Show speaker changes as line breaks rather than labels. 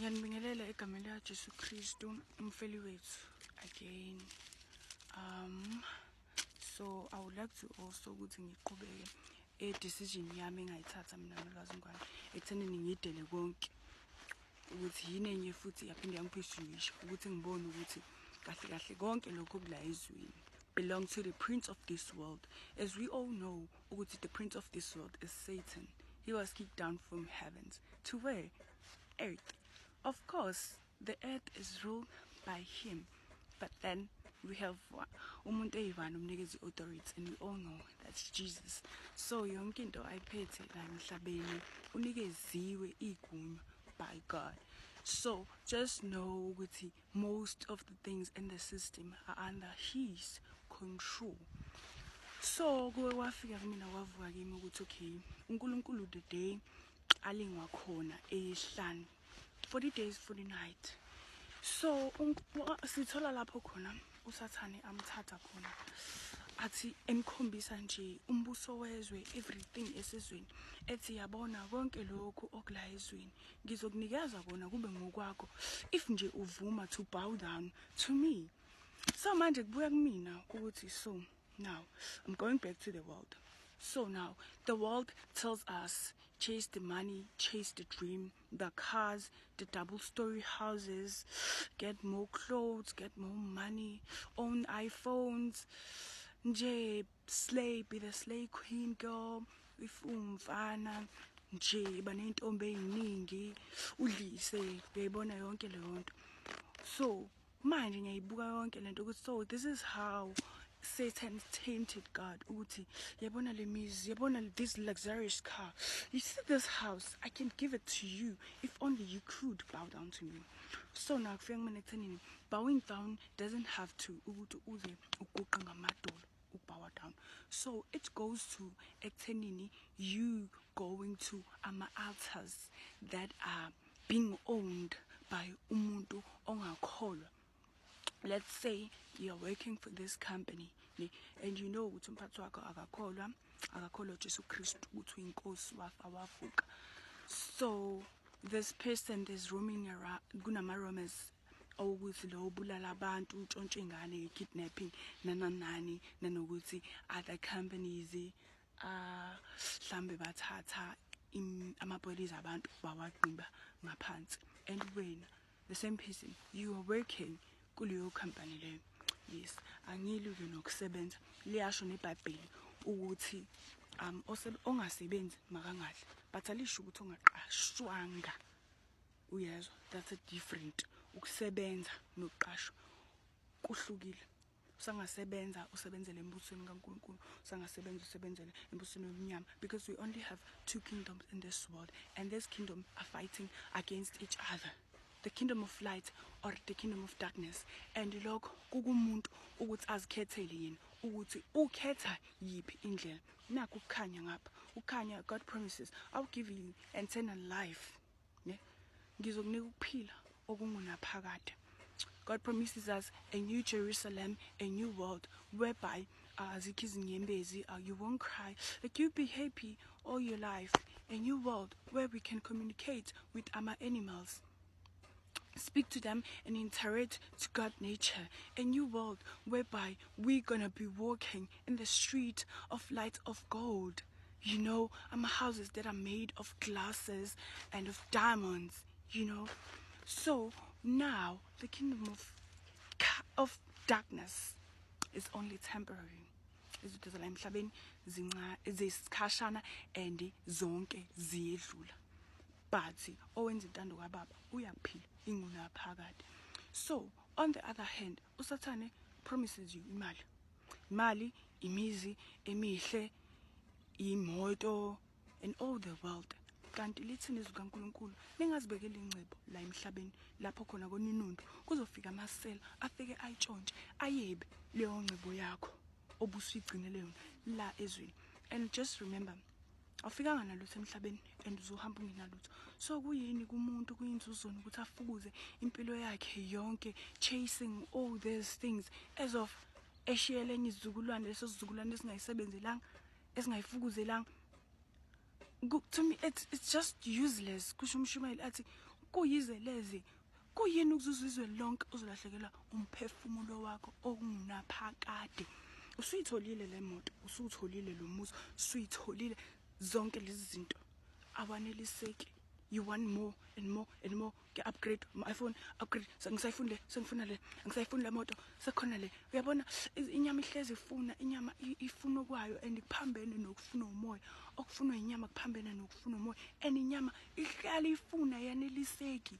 Ngiyanibingelela egameni likaJesu Kristu umfeli wethu again. So I would like to also ukuthi ngiqhubeke decision yami engayithatha mina nolwazi ngwane ekuthenini ngidele konke ukuthi yini enye futhi yaphinde yangiphishwisha ukuthi ngibone ukuthi kahle kahle konke lokho kula ezweni belong to the prince of this world. As we all know ukuthi the prince of this world is Satan. He was kicked down from heavens to where? Earth. Of course, the earth is ruled by him, but then we have umuntu eyivana umnikeza authority, and we all know that's Jesus. So yonke into ayiphethe la emhlabeni unikeziwe igunya by God. So just know ukuthi most of the things in the system are under his control. So kuwe wafika kumina wavuka kimi ukuthi okay, uNkulunkulu the day alingwa khona ehlanu 40 days 40 night. So sithola lapho khona usathane amthatha khona athi emkhombisa nje umbuso wezwe, everything esezweni, ethi yabona konke lokhu okula ezweni ngizokunikeza kona kube ngokwakho if nje uvuma to bow down to me. So manje kubuya kumina ukuthi so now I'm going back to the world. So now the world tells us chase the money, chase the dream, the cars, the double-story houses, get more clothes, get more money, own iPhones, nje slay, be the slay queen girl, if umfana, nje banentombi eyiningi, udlise, uyayibona yonke le nto. So manje ngiyayibuka yonke le nto ukuthi so this is how Satan tainted God. Uthi yabona le mizi, yabona this luxurious car, you see this house, I can give it to you if only you could bow down to me. So now bowing down doesn't have to bow down. So it goes to ekuthenini you going to altars that are being owned by umuntu ongakholwa. Let's say you're working for this company and you know ukuthi umphathi wakho akakholwa Jesu Kristu ukuthi uyinkosi wavuka. So this person is roaming around, kunama rumors ukuthi lo ubulala abantu, untshontshe ingane, kidnapping nanani nanokuthi other companies mhlambe bathatha amapolice abantu bawaqimba ngaphansi. And when the same person you are working kuleyo company leyo, yes, angilike nokusebenza liyasho neBhayibheli ukuthi ongasebenzi makangadli, but alisho ukuthi ongaqashwanga. Uyezwa, that's a different. Ukusebenza nokuqashwa kuhlukile. Usangasebenza usebenzele embusweni kaNkulunkulu, usangasebenza usebenzele embusweni womnyama, because we only have two kingdoms in this world, and this kingdom are fighting against each other. The kingdom of light or the kingdom of darkness. And lokho kukumuntu ukuthi azikhethele yena ukuthi ukhetha yiphi indlela. Naku ukukhanya ngapha. Ukukhanya, God promises, I'll give you eternal life. Yeah? Ngizokunika ukuphila okungunaphakade. God promises us a new Jerusalem, a new world whereby you won't cry, like you'll be happy all your life. A new world where we can communicate with our animals, speak to them and interact to God nature. A new world whereby we're gonna be walking in the street of light of gold. You know, houses that are made of glasses and of diamonds, you know. So now the kingdom of darkness is only temporary. Izinto zala emhlabeni zisikhashana and zonke ziyedlula. But owenza intando kaBaba uyaphila ingunaphakade. So on the other hand, uSathane promises you imali, imizi emihle, imoto, and all the world. Kanti lithi izwi kaNkulunkulu ningazibekela ingcebo la emhlabeni lapho khona koninundu kuzofika amasela afike ayitshontshe ayebe leyo ngcebo yakho obusuyigcinele yona la ezweni. And just remember, awufikanga nalutho emhlabeni and uzohamba ungenalutho. So kuyini kumuntu kuyinzuzona ukuthi afukuze impilo yakhe yonke chasing all these things as of eshiyele enye izizukulwane, leso sizukulwane esingayisebenzelanga, esingayifukuzelanga. To me it's just useless. Kusho umshumayeli athi kuyizeleze. Kuyini ukuzuza izwe lonke uzolahlekelwa umphefumulo wakho okunaphakade? Usuyitholile le moto, usuyitholile lo muzi, usuyitholile zonke lezi zinto. Awaneliseki. You want more and more and more. Ke upgrade my iPhone, upgrade. Sengisayifuna le, sengifuna le. Angisayifuni le moto, sekhona le. Uyabona inyama ihlezi ifuna, inyama ifuna kwayo and kuphambene nokufuna umoya. Okufunwa inyama kuphambene nokufuna umoya. And inyama ihlala ifuna yaneliseki.